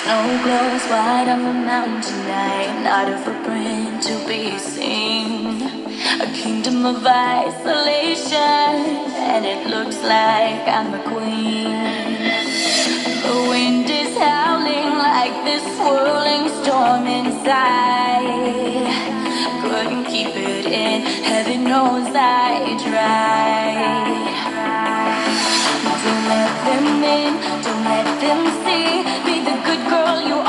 Snow glows white on the mountain tonight, not a footprint to be seen. A kingdom of isolation, and it looks like I'm a queen. The wind is howling like this swirling storm inside. Couldn't keep it in, heaven knows I tried. Don't let them in, don't let them see. Be the good girl you